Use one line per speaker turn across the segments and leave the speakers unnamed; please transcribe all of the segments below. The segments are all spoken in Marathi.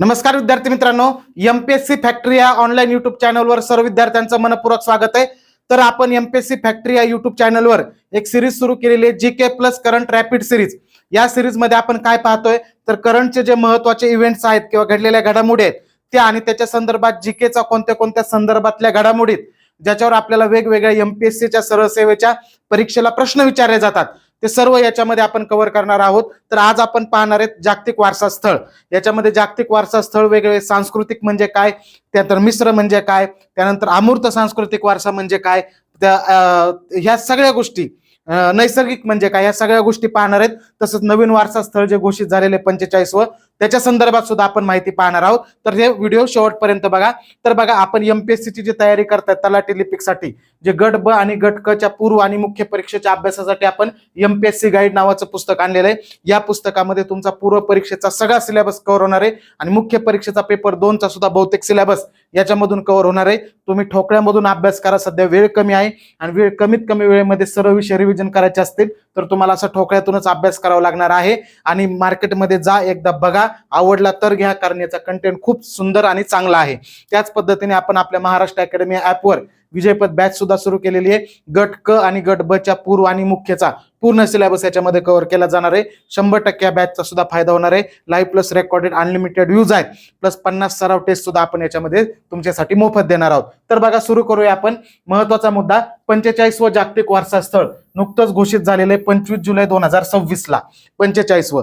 नमस्कार विद्यार्थी मित्रांनो, एमपीएससी फॅक्टरी या ऑनलाईन युट्यूब चॅनलवर सर्व विद्यार्थ्यांचं मनपूर्वक स्वागत आहे. तर आपण एमपीएससी फॅक्टरी या युट्यूब चॅनलवर एक सिरीज सुरू केलेली आहे, GK plus current rapid series. या सिरीज मध्ये आपण काय पाहतोय तर करंटचे जे महत्त्वाचे इव्हेंट्स आहेत किंवा घडलेल्या घडामोडी आहेत त्या आणि त्याच्या संदर्भात जीकेचा कोणत्या कोणत्या संदर्भातल्या घडामोडी ज्याच्यावर आपल्याला वेगवेगळ्या एमपीएससीच्या सरळ सेवेच्या परीक्षेला प्रश्न विचारले जातात ते सर्व याच्यामध्ये आपण कव्हर करणार आहोत. तर आज आपण पाहणार आहेत जागतिक वारसा स्थळ. याच्यामध्ये जागतिक वारसा स्थळ वेगवेगळे सांस्कृतिक म्हणजे काय, त्यानंतर मिश्र म्हणजे काय, त्यानंतर अमूर्त सांस्कृतिक वारसा म्हणजे काय, त्या ह्या सगळ्या गोष्टी, नैसर्गिक म्हणजे काय, या सगळ्या गोष्टी पाहणार आहेत. तसंच नवीन वारसा स्थळ जे घोषित झालेले 45व त्याच्या संदर्भात सुद्धा आपण माहिती पाहणार आहोत. तर हे व्हिडिओ शेवटपर्यंत बघा. तर बघा, आपण एमपीएससीची जी तयारी करतात तलाठी लिपिकसाठी जे गट ब आणि गट क च्या पूर्व आणि मुख्य परीक्षेच्या अभ्यासासाठी आपण एमपीएससी गाईड नावाचं पुस्तक आणलेलं आहे. या पुस्तकामध्ये तुमचा पूर्व परीक्षेचा सगळा सिलेबस कव्हर होणार आहे आणि मुख्य परीक्षेचा पेपर 2 चा सुद्धा बहुतेक सिलेबस याच्यामधून कव्हर होणार आहे. तुम्ही ठोकळ्यामधून अभ्यास करा, सध्या वेळ कमी आहे आणि वेळ कमीत कमी वेळेमध्ये सर्व विषय रिव्हिजन करायचे असतील तर तुम्हाला असं ठोकळ्यातूनच अभ्यास करावा लागणार आहे. आणि मार्केटमध्ये जा, एकदा बघा, आवडला तर घ्या, कारण याचा कंटेंट खूप सुंदर आणि चांगला आहे. त्याच पद्धतीने आपण आपल्या महाराष्ट्र अकॅडमी ऍपवर विजयपथ बॅच सुद्धा सुरू केलेली आहे. गट क आणि गट ब च्या पूर्व आणि मुख्यचा पूर्ण सिलेबस याच्यामध्ये कव्हर केला जाणार आहे. 100% या बॅचचा सुद्धा फायदा होणार आहे. Live plus recorded unlimited use आहेत, प्लस 50 सराव टेस्ट सुद्धा आपण याच्यामध्ये तुमच्यासाठी मोफत देणार आहोत. तर बघा, सुरू करूया आपण. महत्वाचा मुद्दा, 45व जागतिक वारसा स्थळ नुकतंच घोषित झालेलं आहे 25 जुलै 2026 ला. 45व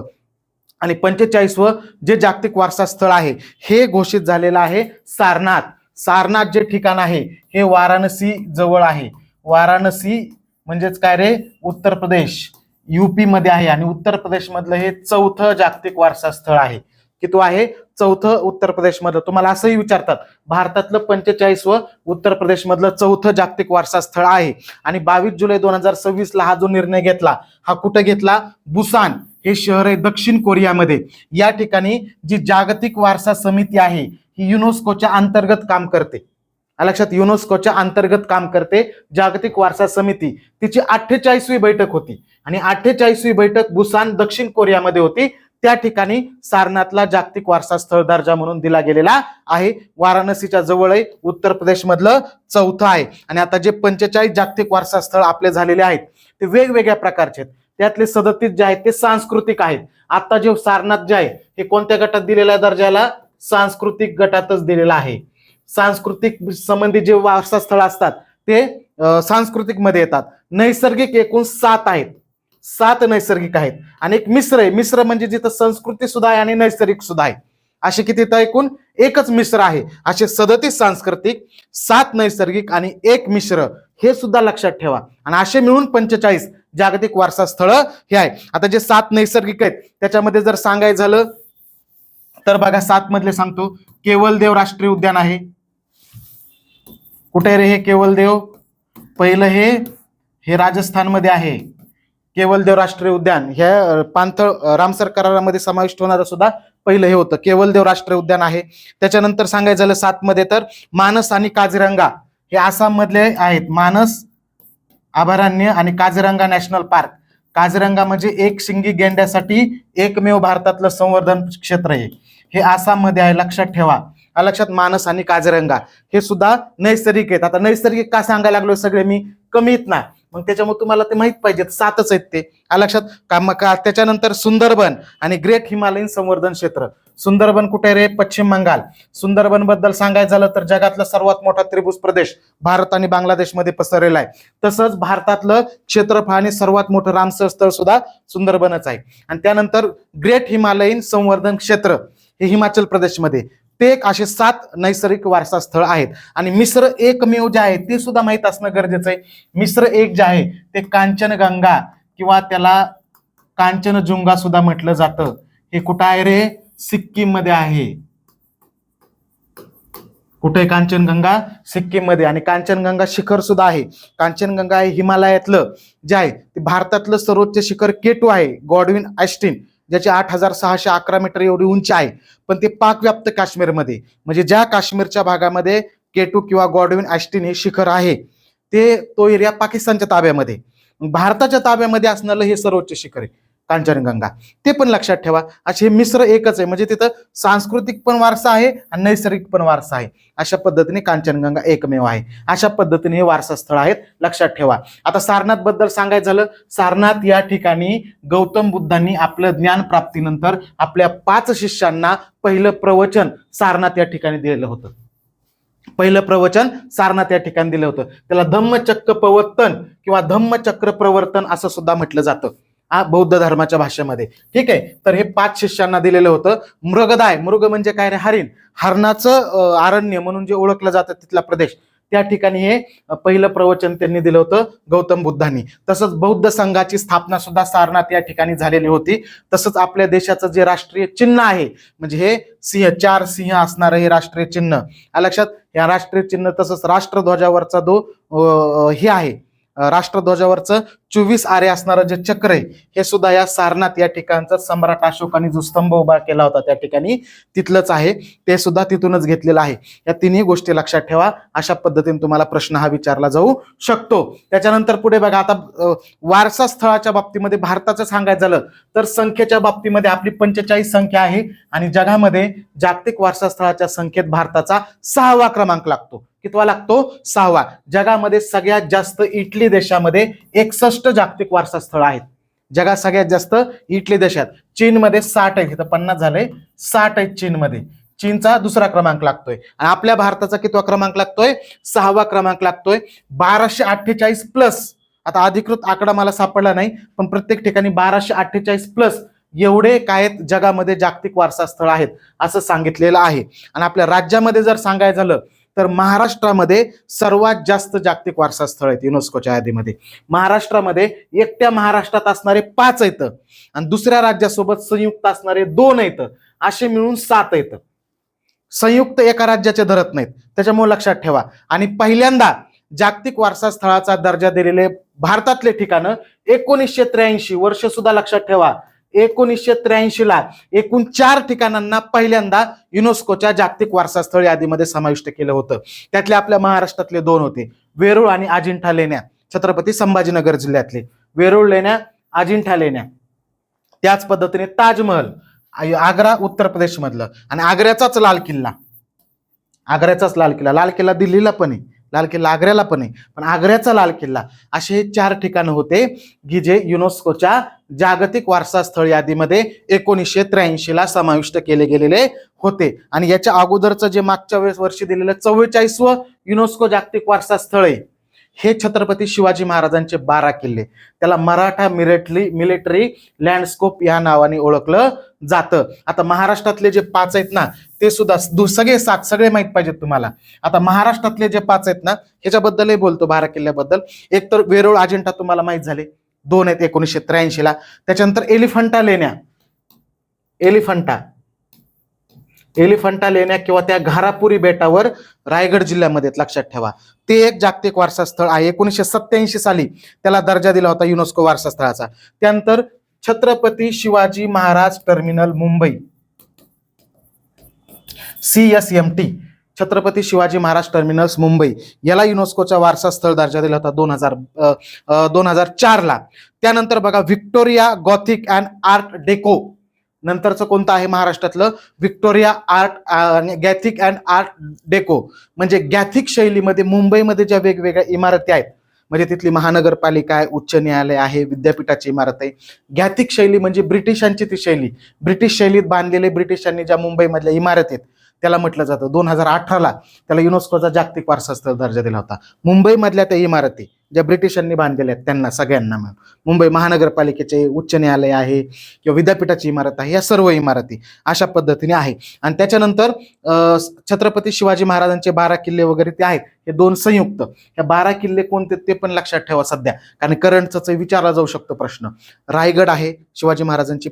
आणि 45व जे जागतिक वारसा स्थळ आहे हे घोषित झालेलं आहे सारनाथ. सारनाथ जे ठिकाण आहे हे वाराणसी जवळ आहे. वाराणसी म्हणजेच काय रे, उत्तर प्रदेश, यूपी मध्ये आहे आणि उत्तर प्रदेश मधलं हे 4थं जागतिक वारसा स्थळ आहे. किती आहे? 4थं उत्तर प्रदेश मधलं. तुम्हाला असंही विचारतात, भारतातलं 45व उत्तर प्रदेश मधलं 4थं जागतिक वारसा स्थळ आहे. आणि 22 जुलै 2026 ला हा जो निर्णय घेतला, हा कुठे घेतला? बुसान हे शहर आहे दक्षिण कोरियामध्ये. या ठिकाणी जी जागतिक वारसा समिती आहे ही युनेस्कोच्या अंतर्गत काम करते. लक्षात, युनेस्कोच्या अंतर्गत काम करते जागतिक वारसा समिती. तिची 48वी बैठक होती आणि 48वी बैठक बुसान दक्षिण कोरियामध्ये होती. त्या ठिकाणी सारनाथला जागतिक वारसा स्थळ दर्जा म्हणून दिला गेलेला आहे. वाराणसीच्या जवळ आहे, उत्तर प्रदेश मधलं 4थं आहे. आणि आता जे 45 जागतिक वारसा स्थळ आपले झालेले आहेत ते वेगवेगळ्या प्रकारचे आहेत. त्यातले 37 जे आहेत ते सांस्कृतिक आहेत. आता जे सारनाथ जे आहे हे कोणत्या गटात दिलेला दर्जाला? सांस्कृतिक गटातच दिलेला आहे. सांस्कृतिक संबंधी जे वारसा स्थळ असतात ते सांस्कृतिक मध्ये येतात. नैसर्गिक एकूण 7 आहेत, 7 नैसर्गिक आहेत आणि एक मिश्र आहे. मिश्र म्हणजे जिथं संस्कृती सुद्धा आहे आणि नैसर्गिक सुद्धा आहे. असे किती? तर एकूण एकच मिश्र आहे. असे 37 सांस्कृतिक, 7 नैसर्गिक आणि 1 मिश्र, हे सुद्धा लक्षात ठेवा. आणि असे मिळून 45 जागतिक वारसा स्थळ हे आहे. आता जे 7 नैसर्गिक आहेत त्याच्यामध्ये जर सांगायचं झालं तर बघा, 7 मधले सांगतो. केवलदेव राष्ट्रीय उद्यान आहे. कुठे रे हे केवलदेव? पहिलं हे राजस्थान मध्ये आहे. केवलदेव राष्ट्रीय उद्यान हे पाणथळ रामसर करारामध्ये समाविष्ट होणारं सुद्धा पहिलं हे होतं. केवलदेव राष्ट्रीय उद्यान आहे. त्याच्यानंतर सांगायचं झालं 7 मध्ये तर मानस आणि काझीरंगा हे आसाम मधले आहेत. मानस अभयारण्य आणि काझीरंगा नॅशनल पार्क. काझीरंगा म्हणजे एक शिंगी गेंड्यासाठी एकमेव भारतातलं संवर्धन क्षेत्र आहे. हे आसाम मध्ये आहे, लक्षात ठेवा. लक्षात, मानस आणि काझीरंगा हे सुद्धा नैसर्गिक आहेत. आता नैसर्गिक का सांगायला लागलो? सगळे मी कमी आहेत ना, मग त्याच्यामुळे तुम्हाला ते माहित पाहिजेत, 7च आहेत ते. लक्षात का? त्याच्यानंतर सुंदरबन आणि ग्रेट हिमालयन संवर्धन क्षेत्र. सुंदरबन कुठे रे? पश्चिम बंगाल. सुंदरबन बद्दल सांगायचं झालं तर जगातला सर्वात मोठा त्रिभुज प्रदेश भारत आणि बांगलादेशमध्ये पसरलेला आहे. तसंच भारतातलं क्षेत्रफळ आणि सर्वात मोठं रामसर स्थळ सुद्धा सुंदरबनच आहे. आणि त्यानंतर ग्रेट हिमालयन संवर्धन क्षेत्र हे हिमाचल प्रदेशमध्ये. ते एक असे 7 नैसर्गिक वारसा स्थळ आहेत. आणि मिश्र एकमेव जे आहे ते सुद्धा माहित असणं गरजेचं आहे. मिश्र एक जे आहे ते कांचनगंगा किंवा त्याला कांचनजुंगा सुद्धा म्हटलं जातं. हे कुठं आहे रे? सिक्कीम मध्ये आहे. कुठे? कांचनगंगा सिक्कीम मध्ये. आणि कांचनगंगा शिखर सुद्धा आहे. कांचनगंगा हे हिमालयातलं जे आहे ते भारतातलं सर्वोच्च शिखर K2 आहे, गॉडविन ऑस्टिन, ज्याची 8611 मीटर एवढी उंची आहे. पण ते पाकव्याप्त काश्मीरमध्ये, म्हणजे ज्या काश्मीरच्या भागामध्ये K2 किंवा गॉडविन ऑस्टिन हे शिखर आहे तो एरिया पाकिस्तानच्या ताब्यामध्ये, भारताच्या ताब्यामध्ये असणारं हे सर्वोच्च शिखर आहे. कांचनगंगा, ते पण लक्षात ठेवा. असे हे मिश्र एकच आहे, म्हणजे तिथं सांस्कृतिक पण वारसा आहे आणि नैसर्गिक पण वारसा आहे. अशा पद्धतीने कांचनगंगा एकमेव आहे. अशा पद्धतीने हे वारसा स्थळ आहेत, लक्षात ठेवा. आता सारनाथ बद्दल सांगायचं झालं, सारनाथ या ठिकाणी गौतम बुद्धांनी आपलं ज्ञान प्राप्तीनंतर आपल्या 5 शिष्यांना पहिलं प्रवचन सारनाथ या ठिकाणी दिलेलं होतं. पहिलं प्रवचन सारनाथ या ठिकाणी दिलं होतं. त्याला धम्मचक्र प्रवर्तन किंवा धम्मचक्र प्रवर्तन असं सुद्धा म्हटलं जातं बौद्ध धर्माच्या भाषेमध्ये. ठीक आहे. तर हे 5 शिष्यांना दिलेलं होतं. मृगदाय, मृग म्हणजे काय रे, हरिण, हरणाचं अरण्य म्हणून जे ओळखलं जातं तिथला प्रदेश, त्या ठिकाणी हे पहिलं प्रवचन त्यांनी दिलं होतं गौतम बुद्धांनी. तसंच बौद्ध संघाची स्थापना सुद्धा सारनाथ या ठिकाणी झालेली होती. तसंच आपल्या देशाचं जे राष्ट्रीय चिन्ह आहे, म्हणजे हे सिंह, 4 सिंह असणारं हे राष्ट्रीय चिन्ह लक्षात. या राष्ट्रीय चिन्ह तसंच राष्ट्रध्वजावरचा जो हे आहे, राष्ट्रध्वजावरचं 24 आरे असणारं जे चक्र आहे, हे सुद्धा या सारनाथ या ठिकाणचं सम्राट अशोकाने जो स्तंभ उभा केला होता त्या ठिकाणी तिथलंच आहे. ते सुद्धा तिथूनच घेतलेलं आहे. या तिन्ही गोष्टी लक्षात ठेवा. अशा पद्धतीने तुम्हाला प्रश्न हा विचारला जाऊ शकतो. त्याच्यानंतर पुढे बघा, आता वारसा स्थळाच्या बाबतीमध्ये भारताचं सांगायचं झालं तर संख्येच्या बाबतीमध्ये आपली 45 संख्या आहे आणि जगामध्ये जागतिक वारसा स्थळाच्या संख्येत भारताचा 6वा क्रमांक लागतो. कितवा लागतो? 6वा. जगामध्ये सगळ्यात जास्त इटली देशामध्ये 61 जागतिक वारसा स्थळ आहेत. जगात सगळ्यात जास्त इटली देशात. चीनमध्ये 60 आहेत, इथं 50 झाले, 60 आहेत चीनमध्ये. चीनचा 2रा क्रमांक लागतोय आणि आपल्या भारताचा कितवा क्रमांक लागतोय? 6वा क्रमांक लागतोय. 1248 प्लस, आता अधिकृत आकडा मला सापडला नाही, पण प्रत्येक ठिकाणी 1248 प्लस एवढे काय जगामध्ये जागतिक वारसा स्थळ आहेत असं सांगितलेलं आहे. आणि आपल्या राज्यामध्ये जर सांगायचं झालं तर महाराष्ट्रामध्ये सर्वात जास्त जागतिक वारसा स्थळ आहेत युनेस्कोच्या यादीमध्ये. महाराष्ट्रामध्ये एकट्या महाराष्ट्रात असणारे 5 आहेत आणि दुसऱ्या राज्यासोबत संयुक्त असणारे 2 आहेत, असे मिळून 7 आहेत. संयुक्त एका राज्याचे धरत नाहीत, त्याच्यामुळे लक्षात ठेवा. आणि पहिल्यांदा जागतिक वारसा स्थळाचा दर्जा दिलेले भारतातले ठिकाणं 1983 वर्ष सुद्धा लक्षात ठेवा. 1983 ला एकूण 4 ठिकाणांना पहिल्यांदा युनेस्कोच्या जागतिक वारसा स्थळ यादीमध्ये समाविष्ट केलं होतं. त्यातले आपल्या महाराष्ट्रातले 2 होते, वेरूळ आणि अजिंठा लेण्या, छत्रपती संभाजीनगर जिल्ह्यातले वेरूळ लेण्या, अजिंठा लेण्या. त्याच पद्धतीने ताजमहल आग्रा उत्तर प्रदेश मधलं, आणि आग्र्याचाच लाल किल्ला, आग्र्याचाच लाल किल्ला, लाल किल्ला दिल्लीला पण आहे, लाल किल्ला आग्र्याला पण आहे, पण आग्र्याचा लाल किल्ला, असे हे 4 ठिकाणं होते की जे युनेस्कोच्या जागतिक वारसा स्थळ यादीमध्ये 1983 ला समाविष्ट केले गेलेले होते. आणि याच्या अगोदरचं जे मागच्या वर्षी दिलेलं 44वं युनेस्को जागतिक वारसा स्थळ आहे, हे छत्रपती शिवाजी महाराजांचे 12 किल्ले, त्याला मराठा मिलिटरी लँडस्केप या नावाने ओळखलं जातं. आता महाराष्ट्रातले जे 5 आहेत ना, ते सुद्धा सगळे 7 सगळे माहित पाहिजेत तुम्हाला. आता महाराष्ट्रातले जे 5 आहेत ना, ह्याच्याबद्दलही बोलतो, 12 किल्ल्याबद्दल. एक तर वेरूळ अजिंठा तुम्हाला माहित झाले, 2 आहेत 1983 ला. त्याच्यानंतर एलिफंटा लेण्या, एलिफंटा लेण्या किंवा त्या घारापुरी बेटावर रायगड जिल्ह्यामध्ये, लक्षात ठेवा. ते एक जागतिक वारसा स्थळ आहे. 1987 साली त्याला दर्जा दिला होता युनेस्को वारसा स्थळाचा. त्यानंतर Chhatrapati Shivaji Maharaj terminal Mumbai, CSMT, Chhatrapati Shivaji Maharaj terminals Mumbai, याला युनेस्कोचा वारसा स्थळ दर्जा दिला होता 2004 ला. त्यानंतर बघा, Victoria Gothic and art deco, नंतरचं कोणतं आहे महाराष्ट्रातलं? व्हिक्टोरिया गॅथिक अँड आर्ट डेको, म्हणजे गॅथिक शैलीमध्ये मुंबईमध्ये ज्या वेगवेगळ्या इमारती आहेत, म्हणजे तिथली महानगरपालिका आहे, उच्च न्यायालय आहे, विद्यापीठाची इमारत आहे. गॅथिक शैली म्हणजे ब्रिटिशांची ती शैली, ब्रिटिश शैलीत बांधलेले ब्रिटिशांनी ज्या मुंबईमधल्या इमारती आहेत त्याला म्हटलं जातं. 2018 ला त्याला युनेस्कोचा जागतिक वारसा स्थळ दर्जा दिला होता. मुंबईमधल्या त्या इमारती ज्या ब्रिटिशांनी बांधलेल्या आहेत त्यांना सगळ्यांना मिळून, मुंबई महानगरपालिकेचे उच्च न्यायालय आहे किंवा विद्यापीठाची इमारत आहे, या सर्व इमारती अशा पद्धतीने आहे. आणि त्याच्यानंतर छत्रपती शिवाजी महाराजांचे 12 किल्ले वगैरे ते आहेत, हे 2 संयुक्त. हे 12 किल्ले कोणते ते पण लक्षात ठेवा सध्या, कारण करंटचा विचारला जाऊ शकतो प्रश्न. रायगड आहे, शिवाजी महाराजांची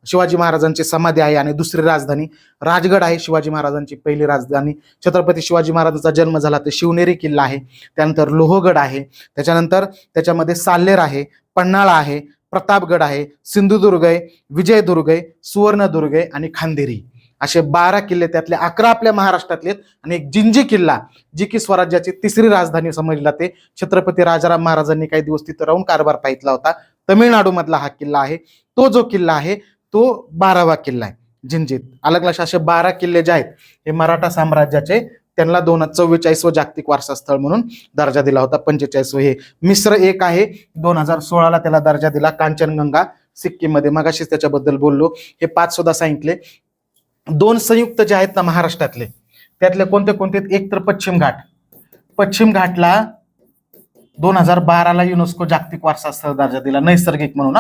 शिवाजी महाराजांची समाधी आहे आणि दुसरी राजधानी. राजगड आहे, शिवाजी महाराजांची पहिली राजधानी. छत्रपती शिवाजी महाराजांचा जन्म झाला ते शिवनेरी किल्ला आहे. त्यानंतर लोहगड आहे. त्याच्यानंतर त्याच्यामध्ये साल्हेर आहे, पन्हाळा आहे, प्रतापगड आहे, सिंधुदुर्ग आहे, विजयदुर्ग आहे, सुवर्णदुर्ग आहे आणि खांदेरी. असे 12 किल्ले, त्यातले 11 आपल्या महाराष्ट्रातले आहेत आणि एक जिंजी किल्ला, जी की स्वराज्याची तिसरी राजधानी समजली जाते. छत्रपती राजाराम महाराजांनी काही दिवस तिथं राहून कारभार पाहितला होता. तमिळनाडू मधला हा किल्ला आहे. तो जो किल्ला आहे तो 12वा किल्ला आहे जिंजीत. अलग लक्ष, असे 12 किल्ले जे आहेत हे मराठा साम्राज्याचे, त्यांना 2044 जागतिक वारसा स्थळ म्हणून दर्जा दिला होता. 45 हे मिश्र एक आहे. 2016 त्याला दर्जा दिला कांचनगंगा सिक्कीम मध्ये, मगाशीच त्याच्याबद्दल बोललो. हे 5 सुद्धा सांगितले. 2 संयुक्त जे आहेत ना महाराष्ट्रातले, त्यातले कोणते कोणते? एक तर पश्चिम घाट. पश्चिम घाटला 2012 युनेस्को जागतिक वारसा स्थळ दर्जा दिला, नैसर्गिक म्हणून.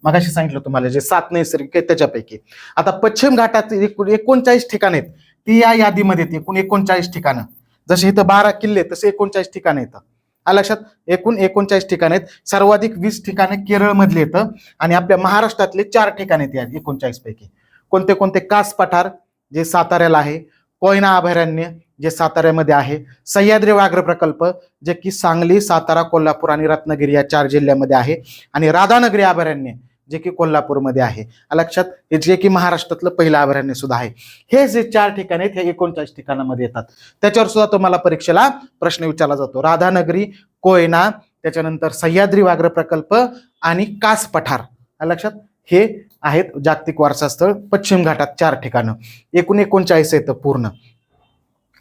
मगाशी सांगितलं तुम्हाला जे 7 नैसर्गिक आहेत त्याच्यापैकी. आता पश्चिम घाटात 39 ठिकाण आहेत, ती या यादीमध्ये एकूण 39 ठिकाणं. जसे इथं 12 किल्ले तसे 39 ठिकाणं येतं. लक्षात, एकूण 39 ठिकाणं आहेत. सर्वाधिक 20 ठिकाणे केरळ मधले येतं आणि आपल्या महाराष्ट्रातले 4 ठिकाण आहेत या 39 पैकी. कोणते कोणते? कास पठार जे साताऱ्याला आहे, कोयना अभयारण्य जे साताऱ्यामध्ये आहे, सह्याद्री व्याघ्र प्रकल्प जे की सांगली, सातारा, कोल्हापूर आणि रत्नागिरी या 4 जिल्ह्यामध्ये आहे, आणि राधानगरी अभयारण्य जे की कोल्हापूरमध्ये आहे. लक्षात, हे जे की महाराष्ट्रातलं पहिलं अभयारण्य सुद्धा आहे. हे जे 4 ठिकाण आहेत हे 39 ठिकाणामध्ये येतात. त्याच्यावर सुद्धा तुम्हाला परीक्षेला प्रश्न विचारला जातो. राधानगरी, कोयना, त्याच्यानंतर सह्याद्री व्याघ्र प्रकल्प आणि कास पठार. लक्षात, हे आहेत जागतिक वारसा स्थळ. पश्चिम घाटात 4 ठिकाणं, एकूण 39 येतं पूर्ण.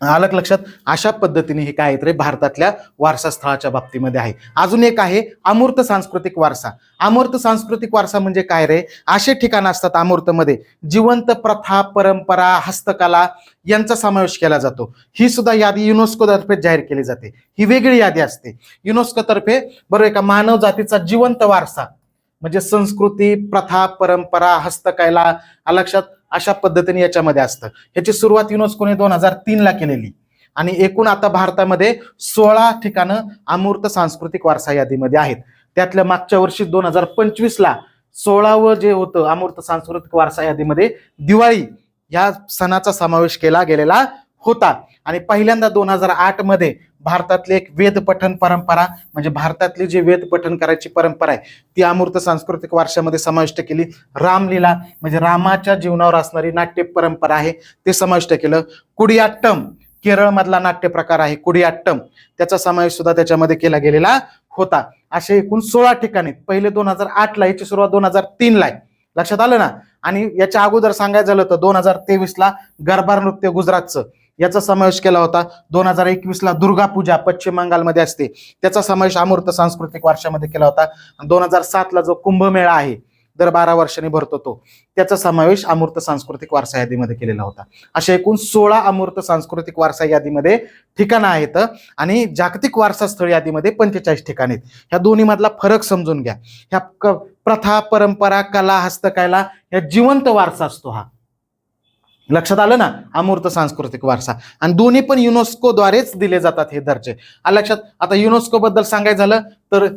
अलग लक्षात, अशा पद्धतीने हे काय आहेत रे भारतातल्या वारसा स्थळाच्या बाबतीमध्ये आहे. अजून एक आहे अमूर्त सांस्कृतिक वारसा. अमूर्त सांस्कृतिक वारसा म्हणजे काय रे? असे ठिकाण असतात अमूर्तमध्ये जिवंत प्रथा, परंपरा, हस्तकला यांचा समावेश केला जातो. ही सुद्धा यादी युनेस्को तर्फे जाहीर केली जाते. ही वेगळी यादी असते युनेस्को तर्फे, बरोबर आहे का? मानव जातीचा जिवंत वारसा म्हणजे संस्कृती, प्रथा, परंपरा, हस्तकला. लक्षात, अशा पद्धतीने याच्यामध्ये असतं. ह्याची सुरुवात युनेस्कोने 2003 केलेली आणि एकूण आता भारतामध्ये 16 ठिकाणं अमूर्त सांस्कृतिक वारसा यादीमध्ये आहेत. त्यातल्या मागच्या वर्षी 2025 16वं जे होतं अमूर्त सांस्कृतिक वारसा यादीमध्ये दिवाळी या सणाचा समावेश केला गेलेला होता. आणि पहिल्यांदा 2008 मध्ये भारतातली एक वेद पठण परंपरा, म्हणजे भारतातली जी वेद पठण करायची परंपरा आहे ती अमूर्त सांस्कृतिक वारशामध्ये समाविष्ट केली. रामलीला म्हणजे रामाच्या जीवनावर असणारी नाट्य परंपरा आहे ते समाविष्ट केलं. कुडियाट्टम केरळ मधला नाट्य प्रकार आहे कुडियाट्टम, त्याचा समावेश सुद्धा त्याच्यामध्ये केला गेलेला होता. असे एकूण 16 ठिकाणी. पहिले 2008 याची सुरुवात 2003 आहे. लक्षात आलं ना? आणि याच्या अगोदर सांगायचं झालं तर 2023 गरबा नृत्य गुजरातचं याचा समावेश केला होता. 2021 दुर्गा पूजा पश्चिम बंगालमध्ये असते त्याचा समावेश अमूर्त सांस्कृतिक वारशामध्ये केला होता. 2007 जो कुंभमेळा आहे दर 12 वर्षांनी भरतो तो, त्याचा समावेश अमूर्त सांस्कृतिक वारसा यादीमध्ये केलेला होता. अशा एकूण 16 अमूर्त सांस्कृतिक वारसा यादीमध्ये ठिकाणं आहेत आणि जागतिक वारसा स्थळ यादीमध्ये 45 ठिकाणे आहेत. ह्या दोन्ही मधला फरक समजून घ्या. ह्या प्रथा, परंपरा, कला, हस्तकला या जिवंत वारसा असतो हा. लक्षात आलं ना? अमूर्त सांस्कृतिक वारसा. आणि दोन्ही पण युनेस्को द्वारेच दिले जातात हे दर्जे. लक्षात. आता युनेस्को बद्दल सांगायचं झालं तर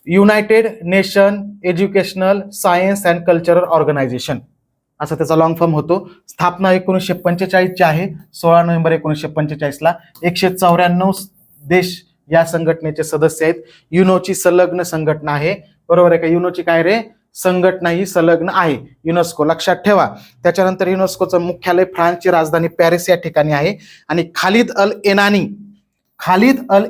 United Nation Educational Science and Cultural Organization असा त्याचा लॉंग फॉर्म होतो. स्थापना 1945 ची आहे. 16 नोव्हेंबर 1945 194 देश या संघटनेचे सदस्य आहेत. युनोची संलग्न संघटना आहे. बरोबर आहे का? युनोची काय रे? संघटना ही संलग्न आहे युनेस्को, लक्षात ठेवा. त्याच्यानंतर युनेस्कोचं मुख्यालय फ्रान्सची राजधानी पॅरिस या ठिकाणी आहे. आणि खालिद अल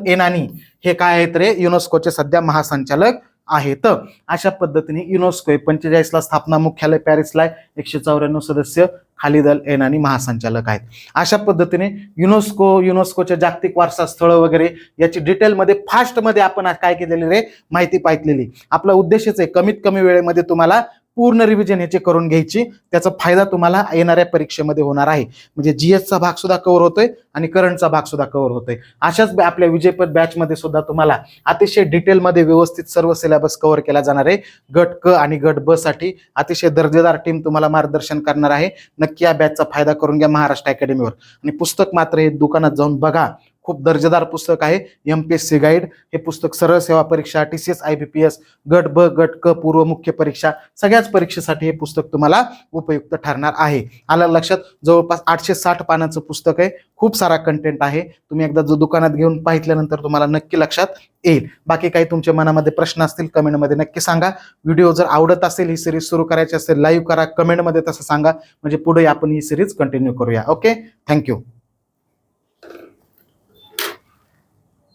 एनानी हे काय आहेत रे? युनेस्कोचे सध्या महासंचालक आहेत. अशा पद्धतीने युनेस्को 45 स्थापना, मुख्यालय पॅरिसला, 194 सदस्य, खालिद अल एनानी महासंचालक आहेत. अशा पद्धतीने युनेस्कोचे जागतिक वारसा स्थळ वगैरे याची डिटेलमध्ये फास्टमध्ये आपण काय केलेली रे? माहिती पाहिलेली. आपला उद्देशच आहे कमीत कमी वेळेमध्ये तुम्हाला पूर्ण रिव्हिजन याची करून घ्यायची. त्याचा फायदा तुम्हाला येणाऱ्या परीक्षेमध्ये होणार आहे. म्हणजे जीएसचा भाग सुद्धा कव्हर होतोय आणि करंटचा भाग सुद्धा कव्हर होतोय. अशाच आपल्या विजयपथ बॅच मध्ये सुद्धा तुम्हाला अतिशय डिटेलमध्ये व्यवस्थित सर्व सिलेबस कव्हर केला जाणार आहे. गट क आणि गट ब साठी अतिशय दर्जेदार टीम तुम्हाला मार्गदर्शन करणार आहे. नक्की या बॅचचा फायदा करून घ्या महाराष्ट्र अकॅडमीवर. आणि पुस्तक मात्र हे दुकानात जाऊन बघा, खूप दर्जेदार पुस्तक आहे. एमपीएससी गाईड हे पुस्तक सरळ सेवा परीक्षा, TCS IBPS, गट ब गट क पूर्व मुख्य परीक्षा सगळ्याच परीक्षेसाठी हे पुस्तक तुम्हाला उपयुक्त ठरणार आहे. आलं लक्षात? जवळपास 860 पानाचं पुस्तक आहे. खूप सारा कंटेंट आहे. तुम्ही एकदा जो दुकानात घेऊन पाहिल्यानंतर तुम्हाला नक्की लक्षात येईल. बाकी काही तुमच्या मनामध्ये प्रश्न असतील कमेंटमध्ये नक्की सांगा. व्हिडिओ जर आवडत असेल, ही सिरीज सुरू करायची असेल, लाईव्ह करा, कमेंटमध्ये तसं सांगा, म्हणजे पुढे आपण ही सिरीज कंटिन्यू करूया. Okay, thank you.